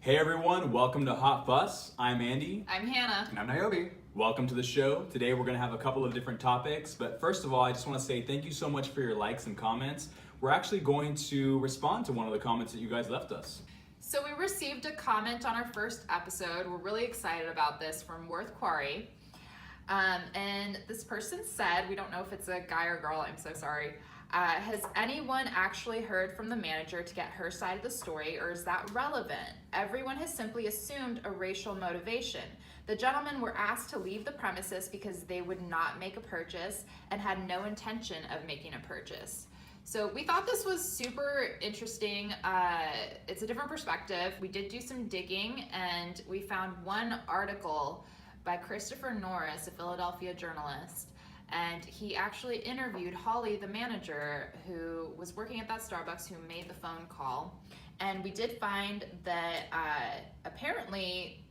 Hey everyone, welcome to Hot Fuss. I'm Andy. I'm Hannah. And I'm Niobi. Welcome to the show. Today we're going to have a couple of different topics, but first of all, I just want to say thank you so much for your likes and comments. We're actually going to respond to one of the comments that you guys left us. So we received a comment on our first episode. We're really excited about this from Worth Quarry. And this person said, we don't know if it's a guy or girl, I'm so sorry. Has anyone actually heard from the manager to get her side of the story, or is that relevant? Everyone has simply assumed a racial motivation. The gentlemen were asked to leave the premises because they would not make a purchase and had no intention of making a purchase. So we thought this was super interesting. It's a different perspective. We did do some digging and we found one article by Christopher Norris, a Philadelphia journalist. And he actually interviewed Holly, the manager, who was working at that Starbucks, who made the phone call. And we did find that apparently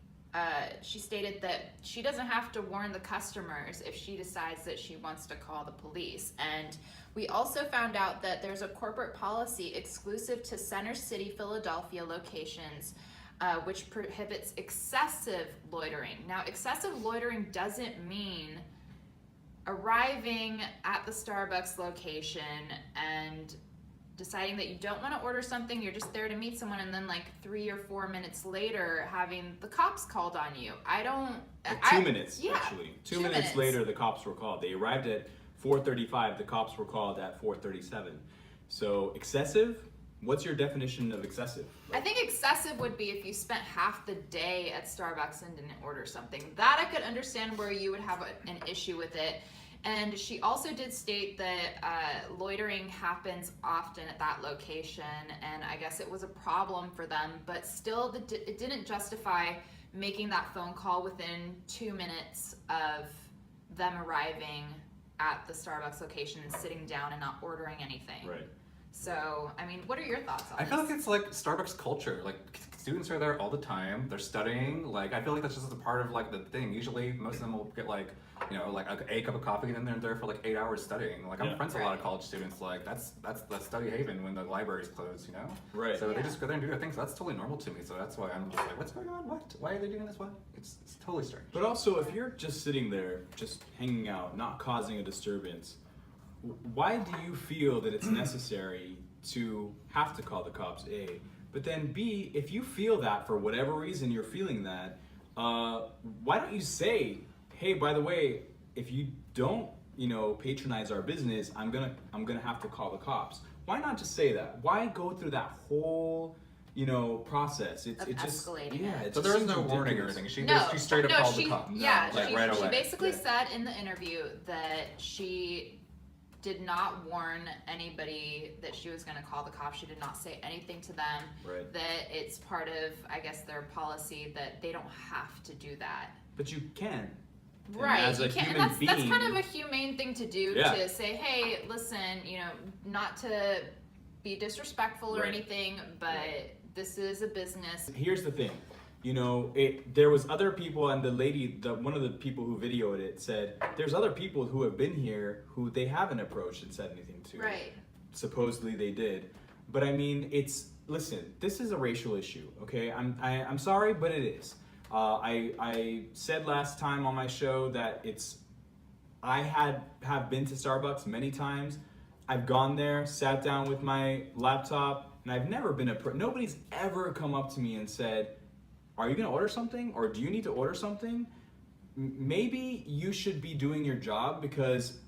she stated that she doesn't have to warn the customers if she decides that she wants to call the police. And we also found out that there's a corporate policy exclusive to Center City, Philadelphia locations, which prohibits excessive loitering. Now, excessive loitering doesn't mean arriving at the Starbucks location and deciding that you don't want to order something, you're just there to meet someone, and then like 3 or 4 minutes later having the cops called on you. Two minutes, yeah, actually. 2 minutes later, the cops were called. They arrived at 4:35. The cops were called at 4:37. So excessive? What's your definition of excessive? I think excessive would be if you spent half the day at Starbucks and didn't order something. That I could understand where you would have an issue with it. And she also did state that loitering happens often at that location, and I guess it was a problem for them, but still it didn't justify making that phone call within 2 minutes of them arriving at the Starbucks location and sitting down and not ordering anything. Right. So, I mean, what are your thoughts on I this? feel like it's like Starbucks culture. Like, students are there all the time. They're studying. Like, I feel like that's just a part of like the thing. Usually, most of them will get like, you know, like a cup of coffee, and then they're there for like 8 hours studying. Like, I'm friends with a lot of college students. Like, that's the study haven when the library's closed. You know. Right. So they just go there and do their thing. So that's totally normal to me. So that's why I'm just like, what's going on? What? Why are they doing this? What? It's totally strange. But also, if you're just sitting there, just hanging out, not causing a disturbance, why do you feel that it's necessary to have to call the cops, A? But then B, if you feel that for whatever reason you're feeling that, why don't you say, hey, by the way, if you don't, patronize our business, I'm gonna have to call the cops. Why not just say that? Why go through that whole process? It's just escalating yeah. it. So there was no warning or anything. She straight up called the cops. Yeah, like right away. she basically said in the interview that she did not warn anybody that she was going to call the cops. She did not say anything to them. Right. That it's part of, I guess, their policy that they don't have to do that. But you can. Right, as a you can, human and that's being, kind of a humane thing to do, Yeah. to say, hey, listen, not to be disrespectful or Right. anything, but this is a business. Here's the thing, there was other people, and one of the people who videoed it said, there's other people who have been here who they haven't approached and said anything to. Right. Supposedly they did. But I mean, listen, this is a racial issue, okay? I'm sorry, but it is. I said last time on my show that I have been to Starbucks many times. I've gone there, sat down with my laptop, and I've never been nobody's ever come up to me and said, are you gonna order something? Or do you need to order something? Maybe you should be doing your job, because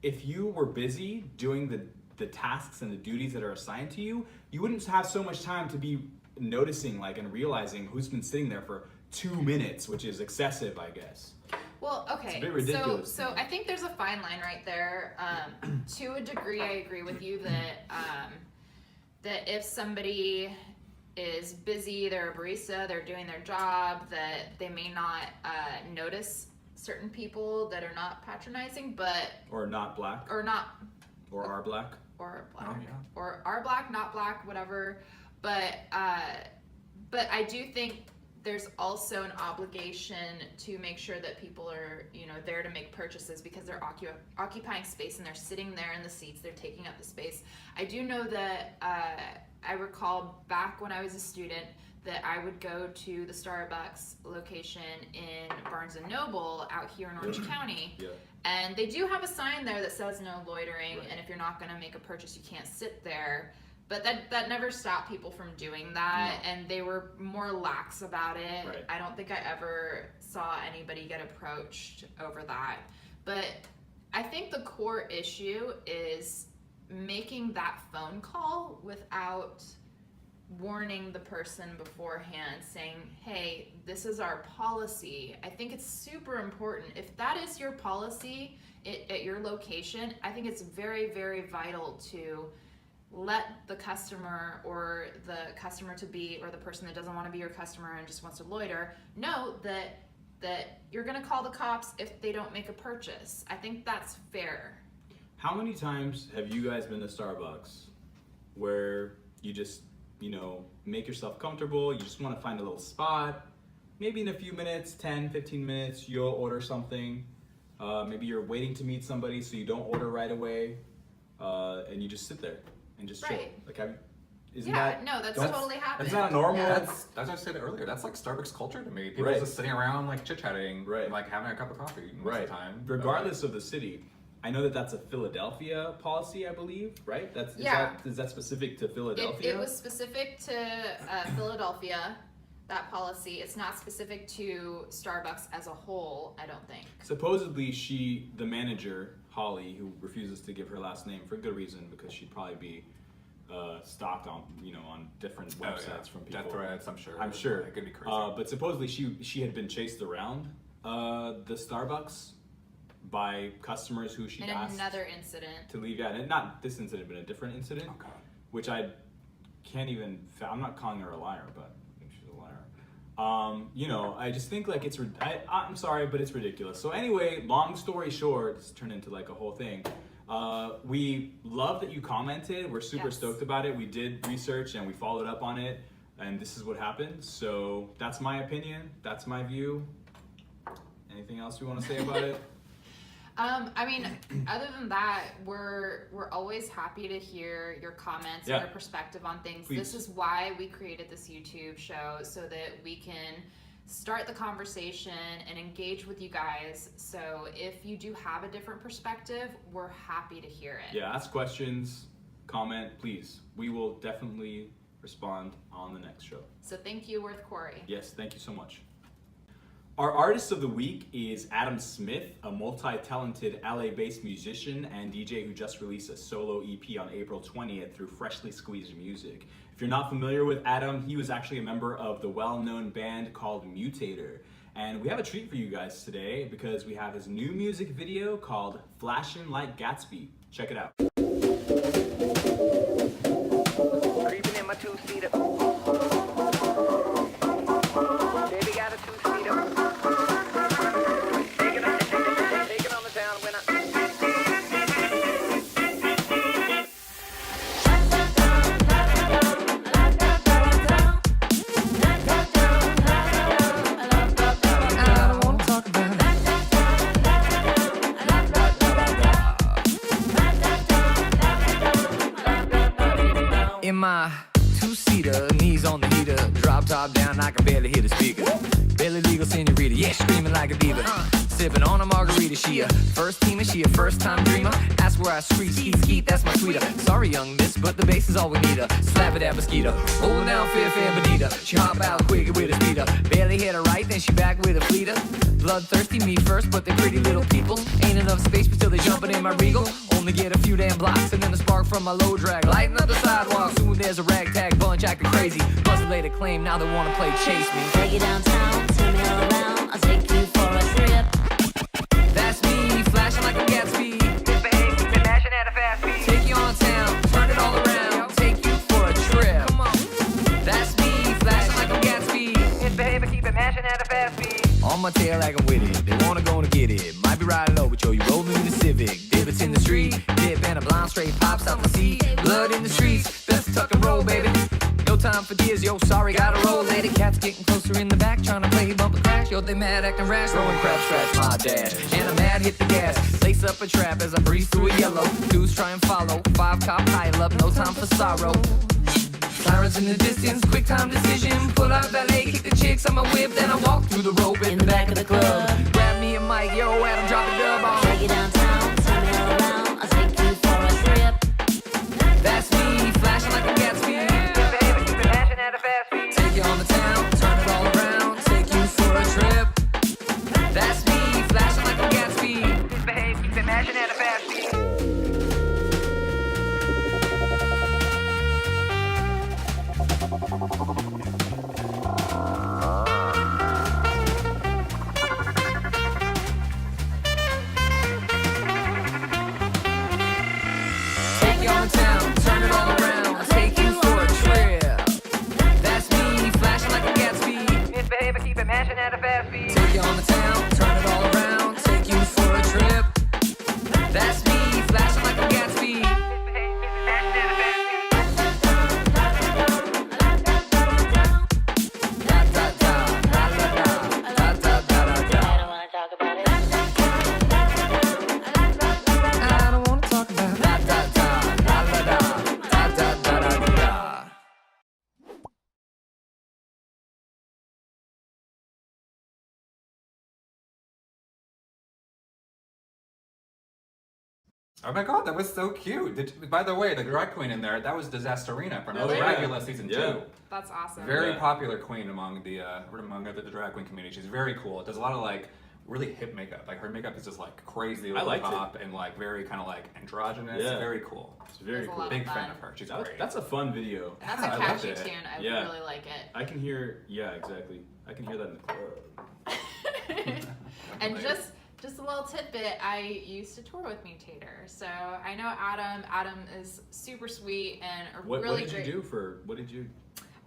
if you were busy doing the tasks and the duties that are assigned to you, you wouldn't have so much time to be noticing and realizing who's been sitting there for 2 minutes, which is excessive, I guess. Well, okay. It's a bit ridiculous. So I think there's a fine line right there. To a degree, I agree with you that if somebody is busy, they're a barista, they're doing their job, that they may not notice certain people that are not patronizing, Or not black. or not, Or are black. or black, Oh, yeah. or are black, not black, whatever. But I do think there's also an obligation to make sure that people are, there to make purchases, because they're occupying space and they're sitting there in the seats, they're taking up the space. I do know that I recall back when I was a student that I would go to the Starbucks location in Barnes & Noble out here in Orange County. Yeah. And they do have a sign there that says no loitering, Right. and if you're not going to make a purchase, you can't sit there. But that never stopped people from doing that, No. and they were more lax about it. Right. I don't think I ever saw anybody get approached over that. But I think the core issue is making that phone call without warning the person beforehand, saying, hey, this is our policy. I think it's super important. If that is your policy at your location, I think it's very, very vital to let the customer or the customer to be, or the person that doesn't want to be your customer and just wants to loiter, know that you're going to call the cops if they don't make a purchase. I think that's fair. How many times have you guys been to Starbucks where you just, you know, make yourself comfortable, you just want to find a little spot, maybe in a few minutes, 10, 15 minutes, you'll order something, maybe you're waiting to meet somebody so you don't order right away, and you just sit there and just chill. Right. Like, isn't Yeah, that, no, that's don't- totally happening. That's not normal. Yeah. That's what I said earlier. That's like Starbucks culture to me. People Right. just sitting around like chit-chatting, Right. like having a cup of coffee most Right. of the time. Regardless of the city. I know that that's a Philadelphia policy, I believe, right? Is that specific to Philadelphia? It was specific to Philadelphia, that policy. It's not specific to Starbucks as a whole, I don't think. Supposedly, the manager, Holly, who refuses to give her last name for good reason, because she'd probably be stalked on, on different websites from people. Death threats, I'm sure. I'm sure. It could be crazy. But supposedly, she had been chased around the Starbucks by customers who she In asked another incident. to leave. Yeah, and not this incident, but a different incident. Oh, God. Which I can't even. I'm not calling her a liar, but I think she's a liar. I just think like I'm sorry, but it's ridiculous. So anyway, long story short, this turned into like a whole thing. We love that you commented. We're super Yes. stoked about it. We did research and we followed up on it, and this is what happened. So that's my opinion. That's my view. Anything else you want to say about it? I mean, other than that, we're always happy to hear your comments Yeah. and your perspective on things. Please. This is why we created this YouTube show, so that we can start the conversation and engage with you guys. So if you do have a different perspective, we're happy to hear it. Yeah, ask questions, comment, please. We will definitely respond on the next show. So thank you, Worth Quarry. Yes, thank you so much. Our artist of the week is Adam Smith, a multi-talented LA-based musician and DJ who just released a solo EP on April 20th through Freshly Squeezed Music. If you're not familiar with Adam, he was actually a member of the well-known band called Mutator. And we have a treat for you guys today because we have his new music video called Flashin' Like Gatsby. Check it out. Creeping in my two-seater. Baby got a two-seater. Taking on the town when I don't wanna talk about it. In my two-seater, knees on the heater, drop top down, I can barely hear the speaker. Barely legal senorita, yeah, screaming like a diva. Sipping on a margarita, she a first teamer, she a first-time dreamer. Ask where I skeet, that's my sweeter. Sorry, young miss, but the bass is all we need her. Slap it at mosquito, rolling down fair bonita. She hop out quicker with a speeder. Barely hit her right, then she back with a fleeter. Bloodthirsty, me first, but they pretty little people. Ain't enough space, but still they jumping in my Regal. Only get a few damn blocks, and then a spark from my low drag. Lighten up the sidewalk, soon there's a ragtag bunch acting crazy. Plus laid a claim, now they wanna play chase me. Take you downtown, turn me all around, I'll take you for a trip. That's me, flashing like a Gatsby. Misbehave, keep it mashing at a fast speed. Take you on town, turn it all around, take you for a trip. Come on. That's me, flashing like a Gatsby. Misbehave, keep it mashing at a fast speed. On my tail like I'm with it, they wanna go and get it. Might be riding low, but yo, you rolling in the Civic. Divots in the street, dip and a blind straight pops out the seat. Blood in the streets, best to tuck and roll, baby. No time for tears, yo, sorry, gotta roll, lady. Cats getting closer in the back, trying to play bumper crash. Yo, they mad, acting rash, throwing crap, scratch my dash. And I'm mad, hit the gas, lace up a trap as I breeze through a yellow. Dudes try and follow, 5 cop pile up, no time for sorrow. Sirens in the distance, quick time decision. Pull out valet, kick the chicks on my whip, then I walk through the rope In the back of the club. Grab me a mic, yo, Adam, drop a dub on. Take it downtown, turn it all around. I'll take you for a trip. That's me, flashing like a Gatsby. Baby, keep it mashing at a fast speed. Take you on the town, turn it all around, take you for a trip. That's me, flashing like a Gatsby. Behave, keep it mashing at a fast speed. Take you on the town, turn it all around, I'll take you for a trip. That's me, flashing like a Gatsby. Misbehave, I keep it mashing at a fast speed. Take you on the town, turn it all around, take you for a trip. That's me, flashing like a Gatsby. Misbehave, keep it mashing at a fast speed. Da da da, la la da, da da da da da. I don't wanna talk about it. I don't wanna talk about da da da, la la da, da da da da da. Oh my god, that was so cute. By the way, the drag queen in there, that was Disasterina from Really? Dragula season Yeah. 2. That's awesome. Very Yeah. popular queen among the drag queen community. She's very cool. Does a lot of like really hip makeup. Like her makeup is just like crazy over the liked it. top and like very kind of like androgynous. Yeah. Very cool. It's very There's a cool. lot Big fun. fan of her. She's great. That's a fun video. That's Yeah, a I loved catchy it. tune. I Yeah. really like it. I can hear, yeah, exactly. I can hear that in the club. And Right. just a little tidbit, I used to tour with Mutator, so I know Adam. Adam is super sweet and a What really did great. you do for? What did you?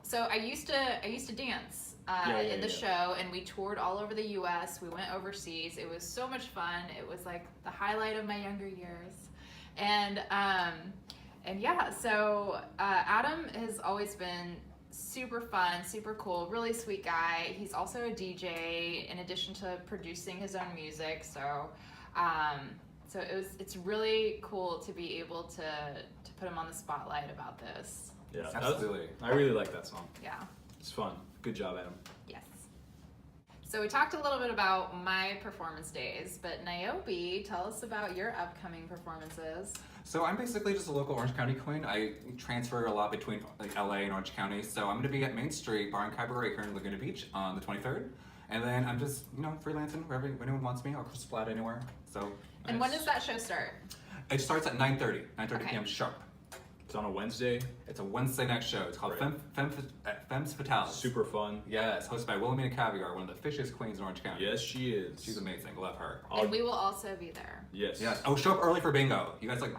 So I used to dance in the show, and we toured all over the U.S. We went overseas. It was so much fun. It was like the highlight of my younger years, and yeah. So Adam has always been super fun, super cool, really sweet guy. He's also a DJ in addition to producing his own music. So it's really cool to be able to put him on the spotlight about this. Yeah, Absolutely. I really like that song. Yeah. It's fun. Good job, Adam. Yes. So we talked a little bit about my performance days, but Niobi, tell us about your upcoming performances. So I'm basically just a local Orange County queen. I transfer a lot between like LA and Orange County. So I'm gonna be at Main Street Bar and Cabaret here in Laguna Beach on the 23rd. And then I'm just, freelancing wherever anyone wants me. I'll just flat anywhere. So. And when does that show start? It starts at 9:30 Okay. p.m. sharp. It's on a Wednesday. It's a Wednesday night show. It's called Right. Femmes Fatales. Super fun. Yes, hosted by Wilhelmina Caviar, one of the fishiest queens in Orange County. Yes, she is. She's amazing. Love her. And we will also be there. Yes. Yes. Oh, show up early for bingo. You guys like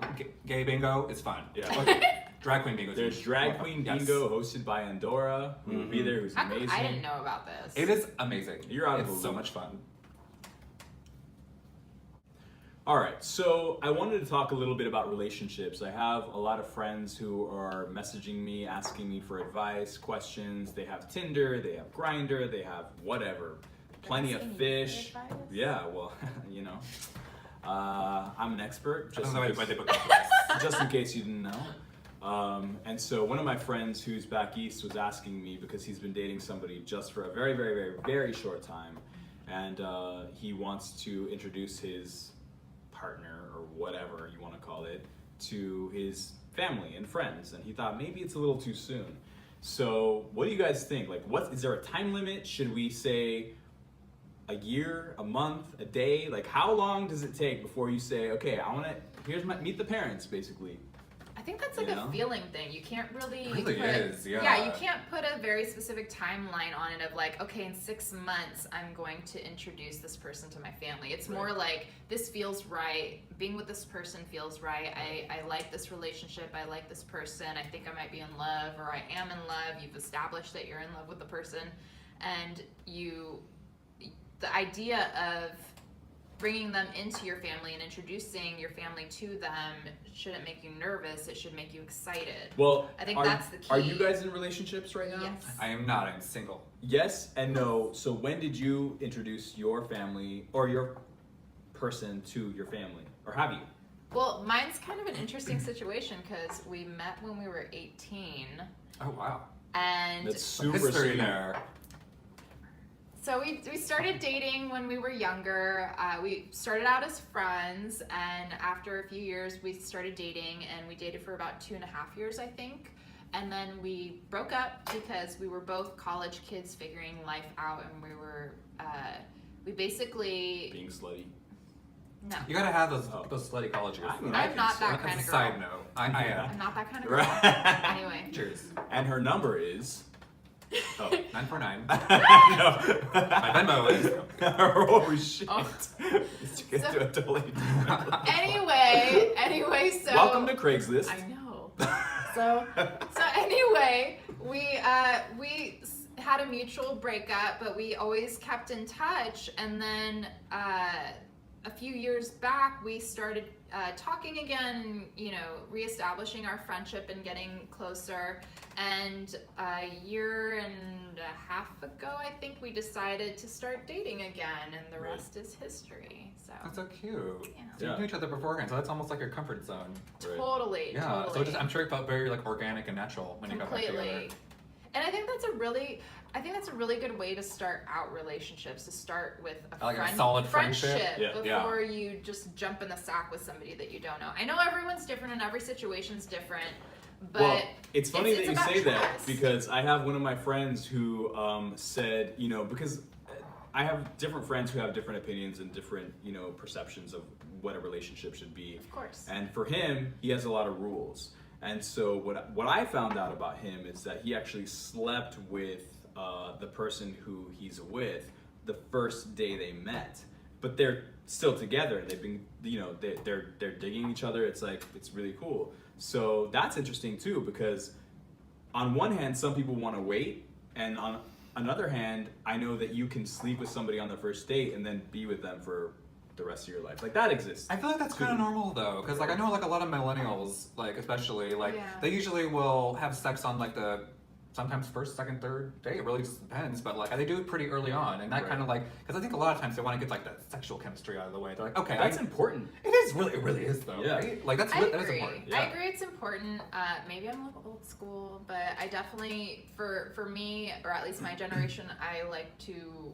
gay bingo? It's fun. Yeah. Okay. Drag queen bingo. is There's more Drag fun. Queen Yes. Bingo hosted by Andorra, who will be there, who's How come amazing. I didn't know about this? It is amazing. You're out of It's the so loop. much fun. All right, so I wanted to talk a little bit about relationships. I have a lot of friends who are messaging me, asking me for advice, questions. They have Tinder, they have Grindr, they have whatever. Plenty of asking you fish. for advice? Yeah, well, I'm an expert. I Just don't know in why case- they booked it twice. just in case you didn't know. And so one of my friends who's back east was asking me because he's been dating somebody just for a very, very, very, very short time. And he wants to introduce his partner or whatever you want to call it to his family and friends. And he thought maybe it's a little too soon. So what do you guys think? Like, is there a time limit? Should we say a year, a month, a day? Like, how long does it take before you say, okay, meet the parents, basically? I think that's like You know? a feeling thing. You can't really. It really put, is, yeah. Yeah, you can't put a very specific timeline on it of like, okay, in 6 months, I'm going to introduce this person to my family. It's more Right. like, this feels right. Being with this person feels right. I like this relationship. I like this person. I think I might be in love, or I am in love. You've established that you're in love with the person. And the idea of bringing them into your family and introducing your family to them shouldn't make you nervous. It should make you excited. Well, I think that's the key. Are you guys in relationships right now? Yes. I am not. I'm single. Yes and no. So when did you introduce your family or your person to your family? Or have you? Well, mine's kind of an interesting situation because we met when we were 18, Oh wow. and That's Some super history sweet. there. so we started dating when we were younger. We started out as friends, and after a few years, we started dating, and we dated for about 2.5 years, I think. And then we broke up because we were both college kids figuring life out, and we basically Being slutty. no. You gotta have those Oh. those slutty college years. I mean, I'm can not see that it. kind As of a girl. side note, I am. I'm not that kind of girl. Right. Anyway. Cheers. And her number is. Oh. 949. No. My Venmo is. Oh shit. Oh. Let's get to a totally different- Anyway, so Welcome to Craigslist. I know. So anyway, we had a mutual breakup, but we always kept in touch. And then a few years back, we started talking again, and reestablishing our friendship and getting closer. And a year and a half ago, I think we decided to start dating again, and the Right. rest is history. So That's so cute. Yeah. So you knew each other beforehand, so that's almost like your comfort zone. Right. totally, Yeah. totally. So I'm sure it felt very like organic and natural when you got back together. Completely. And I think that's a really good way to start out relationships, to start with a, Like a solid friendship. Yeah. before you just jump in the sack with somebody that you don't know. I know everyone's different and every situation's different, but Well, it's funny it's that you about say that trust. because I have one of my friends who said, because I have different friends who have different opinions and different, perceptions of what a relationship should be. Of course. And for him, he has a lot of rules. And so what I found out about him is that he actually slept with the person who he's with the first day they met, but they're still together. They've been, they're digging each other. It's really cool. So that's interesting too, because on one hand, some people want to wait, and on another hand, I know that you can sleep with somebody on the first date and then be with them for the rest of your life. Like that exists. I feel like that's kind of normal though, because I know a lot of millennials, especially Yeah. they usually will have sex on the sometimes first, second, third date. It really just depends, but they do it pretty early on, and that Right. kind of because I think a lot of times they want to get the sexual chemistry out of the way. They're like, okay, That's important. it really is though. Yeah. Right? I That is agree. important. Yeah. I agree it's important. Maybe I'm a little old school, but I definitely, for me, or at least my generation, I like to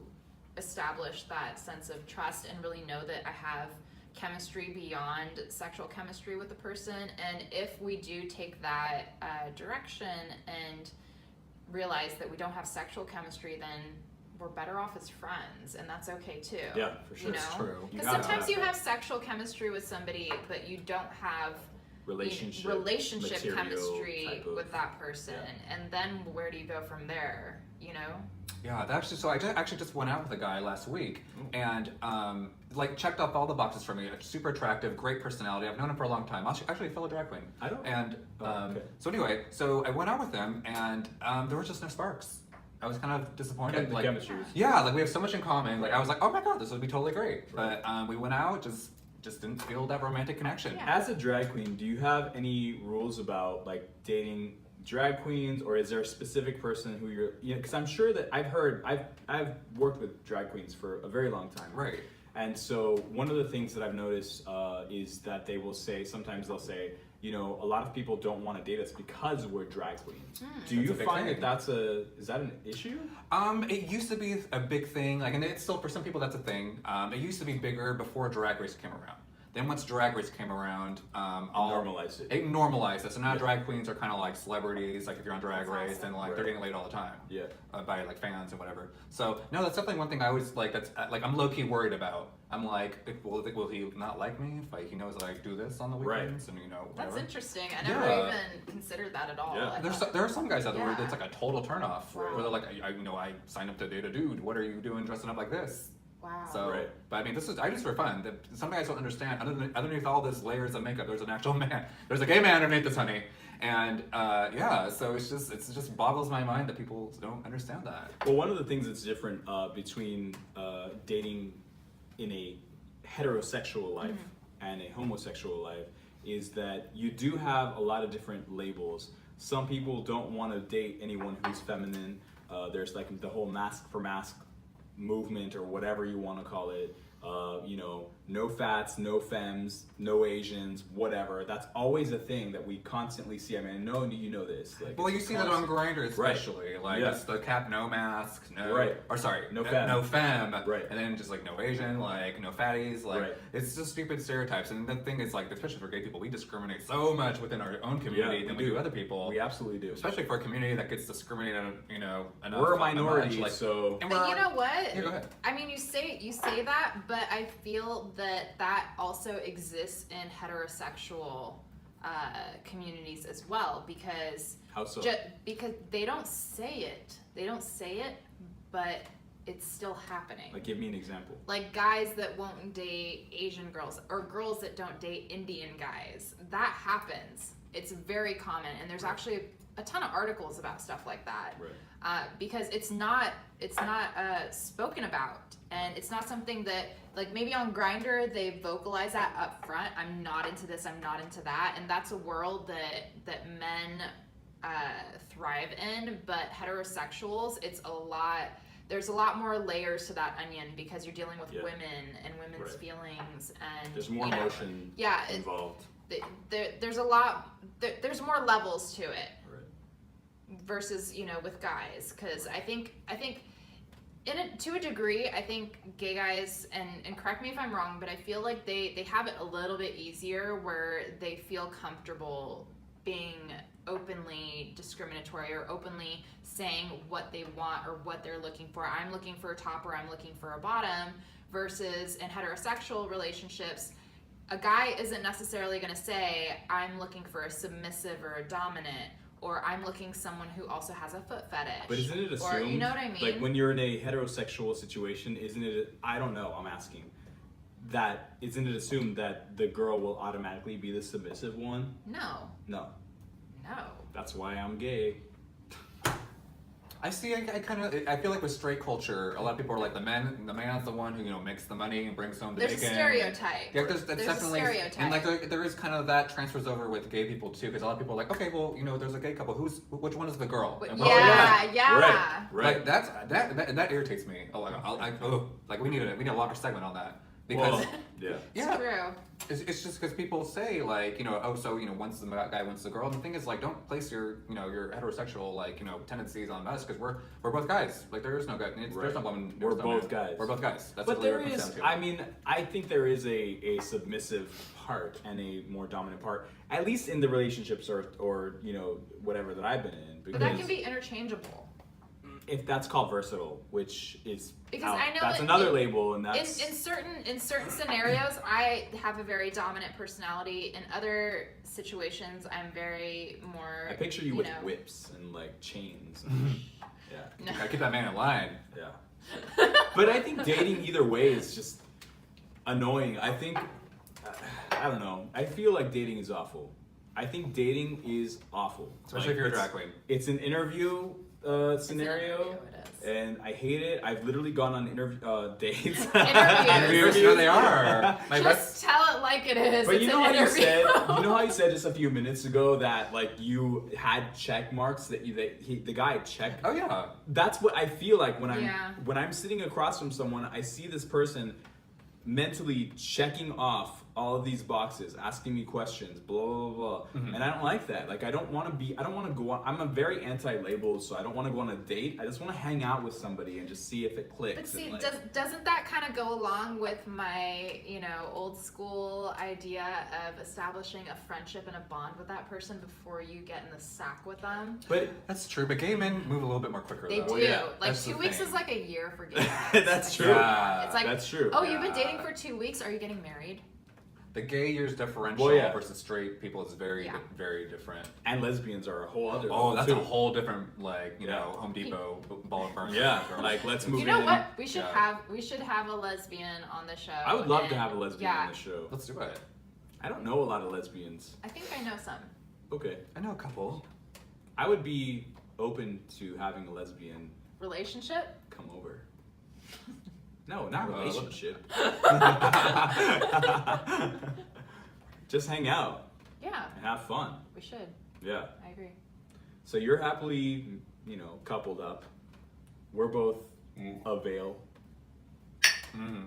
establish that sense of trust and really know that I have chemistry beyond sexual chemistry with the person. And if we do take that direction and realize that we don't have sexual chemistry, then we're better off as friends, and that's okay too. Yeah, for sure. You know? It's true. You Because gotta sometimes have you that. have sexual chemistry with somebody, but you don't have Relationship relationship material chemistry type of- with that person, yeah. and then where do you go from there? Yeah, so I actually just went out with a guy last week, and checked off all the boxes for me. Super attractive, great personality. I've known him for a long time. Actually, a fellow drag queen. I don't- And okay. so anyway, so I went out with him, and there was just no sparks. I was kind of disappointed. The chemistry was- Yeah, we have so much in common. I was like, oh my god, this would be totally great. Right. But we went out, just didn't feel that romantic connection. Yeah. As a drag queen, do you have any rules about dating drag queens, or is there a specific person who you're? Because I'm sure that I've worked with drag queens for a very long time. Right. And so one of the things that I've noticed is that sometimes they'll say, a lot of people don't want to date us because we're drag queens. Do you That's a big find thing. that is that an issue? It used to be a big thing, and it's still, for some people, that's a thing. It used to be bigger before Drag Race came around. Then once Drag Race came around, Normalized it. It normalized it. So now drag queens are kind of like celebrities, if you're on Drag Race, awesome. and Right. they're getting laid all the time. Yeah. By fans and whatever. So no, that's definitely one thing I always that's I'm low key worried about. I'm like, will he not like me if he knows that I do this on the Right. weekends and That's whatever. interesting. I never Yeah. even considered that at all. Yeah. I There thought- are some guys out there where Yeah. it's a total turnoff. Wow. Where they're like, I signed up to date a dude. What are you doing dressing up like this? Wow. So, Right. but I mean, I just for fun. Some guys don't understand. Underneath all this layers of makeup, there's an actual man. There's a gay man underneath this, honey. And so it just boggles my mind that people don't understand that. Well, one of the things that's different between dating in a heterosexual life and a homosexual life is that you do have a lot of different labels. Some people don't want to date anyone who's feminine. There's the whole mask for mask movement, or whatever you want to call it. you know, no fats, no femmes, no Asians, whatever. That's always a thing that we constantly see. I mean, I know you know this. Like, Well, you it's see that on Grindr Right. especially, like Yeah. just the cap, no mask, no, Right. or sorry, No femme. no femme, Right. and then just like no Asian, like no fatties, like Right. it's just stupid stereotypes. And the thing is, like, especially for gay people, we discriminate so much within our own community Yeah, than we we do do. other people. We absolutely do. Especially for a community that gets discriminated, you know, enough. We're a much, minority, like, so and But we're- you know what? Yeah, go ahead. I mean, you say that, but I feel that also exists in heterosexual communities as well, because how so? because they don't say it. They don't say it, but it's still happening. Like, give me an example. Like guys that won't date Asian girls, or girls that don't date Indian guys. That happens. It's very common, and there's actually a ton of articles about stuff like that. Right. Because it's not spoken about, and it's not something that, like, maybe on Grindr they vocalize that up front. I'm not into this. I'm not into that, and that's a world that men thrive in. But heterosexuals, there's a lot more layers to that onion, because you're dealing with Yeah. women and women's Right. feelings, and There's more you know, emotion yeah, involved. there's a lot. There's more levels to it Right. versus, you know, with guys, because I think to a degree, I think gay guys, and correct me if I'm wrong, but I feel like they have it a little bit easier, where they feel comfortable being openly discriminatory or openly saying what they want or what they're looking for. I'm looking for a top, or I'm looking for a bottom, versus in heterosexual relationships, a guy isn't necessarily going to say, I'm looking for a submissive or a dominant, or I'm looking someone who also has a foot fetish. But isn't it assumed? Or, you know what I mean? Like, when you're in a heterosexual situation, isn't it? I don't know. I'm asking. That isn't it assumed that the girl will automatically be the submissive one? No. No. No. That's why I'm gay. I see. I feel like with straight culture, a lot of people are like the man's the one who, you know, makes the money and brings home the There's a bacon. stereotype. Yeah, that's There's definitely, a stereotype. and like there is kind of that transfers over with gay people too, because a lot of people are like, okay, well, you know, there's a gay couple. Which one is the girl? But And yeah, we're like, yeah. Right. Right. Like that irritates me. Oh, like we need a longer segment on that, because Well, yeah. yeah, True. it's just because people say, like, you know, oh, so, you know, once the guy wants the girl, and the thing is, like, don't place your, you know, your heterosexual, like, you know, tendencies on us, because we're both guys. Like, there is no guy, there's Right. no woman. We're there's no both man. guys. We're both guys. That's But really there what it comes is, down to. I mean, I think there is a submissive part and a more dominant part, at least in the relationships or you know, whatever that I've been in. But that can be interchangeable. If that's called versatile, which is Because out. I know that's in- another in- label, and that's In certain scenarios, I have a very dominant personality. In other situations, I'm very more. I picture you with know, whips and like chains. And, yeah, No. Gotta keep that man in line. yeah. But I think dating either way is just annoying. I think I don't know. I feel like dating is awful. I think dating is awful. Especially Like, if you're a it's- drag queen. It's an interview scenario, interview, it is. and I hate it. I've literally gone on dates. Interviews. Sure they are. My best. Just tell it like it is. But It's you know an how you interview. said, you know how you said just a few minutes ago that like you had check marks that the guy checked. Oh yeah. That's what I feel like when Yeah. I'm sitting across from someone. I see this person mentally checking off all of these boxes, asking me questions, blah blah blah, Mm-hmm. and I don't like that. Like I don't want to go on. I'm a very anti-labels, so I don't want to go on a date. I just want to hang out with somebody and just see if it clicks. But see, and, like, doesn't that kind of go along with my, you know, old school idea of establishing a friendship and a bond with that person before you get in the sack with them? but That's true, but gay men move a little bit more quicker. They though. do. yeah, Like that's the 2 weeks thing. is like a year for gay guys. That's Like, true. Yeah. It's like, That's true. oh, you've been Yeah. dating for 2 weeks. Are you getting married? The gay years differential Well, yeah. versus straight people is very, Yeah. very different. And lesbians are a whole other. Oh, level, that's too. a whole different, like, you Yeah. know, Home Depot ball and burn. Yeah, like let's move You know in. what? We should Yeah. have a lesbian on the show. I would love to and- have a lesbian yeah, on the show. Let's do it. I don't know a lot of lesbians. I think I know some. Okay. I know a couple. I would be open to having a lesbian Relationship? come over. No, not relationship. Just hang out Yeah, and have fun. we should. Yeah. I agree. So you're happily, you know, coupled up. We're both a veil. Mm.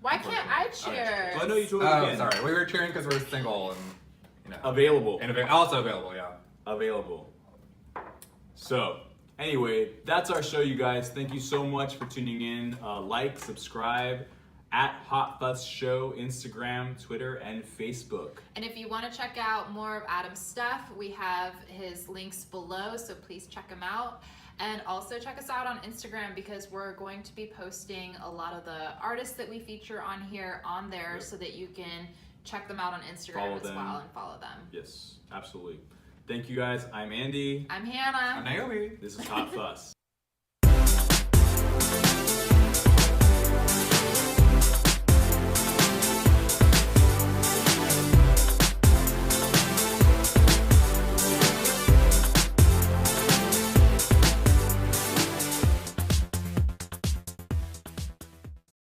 Why can't I cheer? Oh, no, you totally Oh, can. sorry. We were cheering because we're single and, you know. Available. And also available, yeah. Available. So, anyway, that's our show, you guys. Thank you so much for tuning in. Like, subscribe at hotfussshow, Instagram, Twitter, and Facebook. And if you want to check out more of Adam's stuff, we have his links below, so please check him out. And also check us out on Instagram because we're going to be posting a lot of the artists that we feature on here on there so that you can check them out on Instagram as well and follow them. Yes, absolutely. Thank you guys. I'm Andy. I'm Hannah. I'm Niobi. This is Hot Fuss.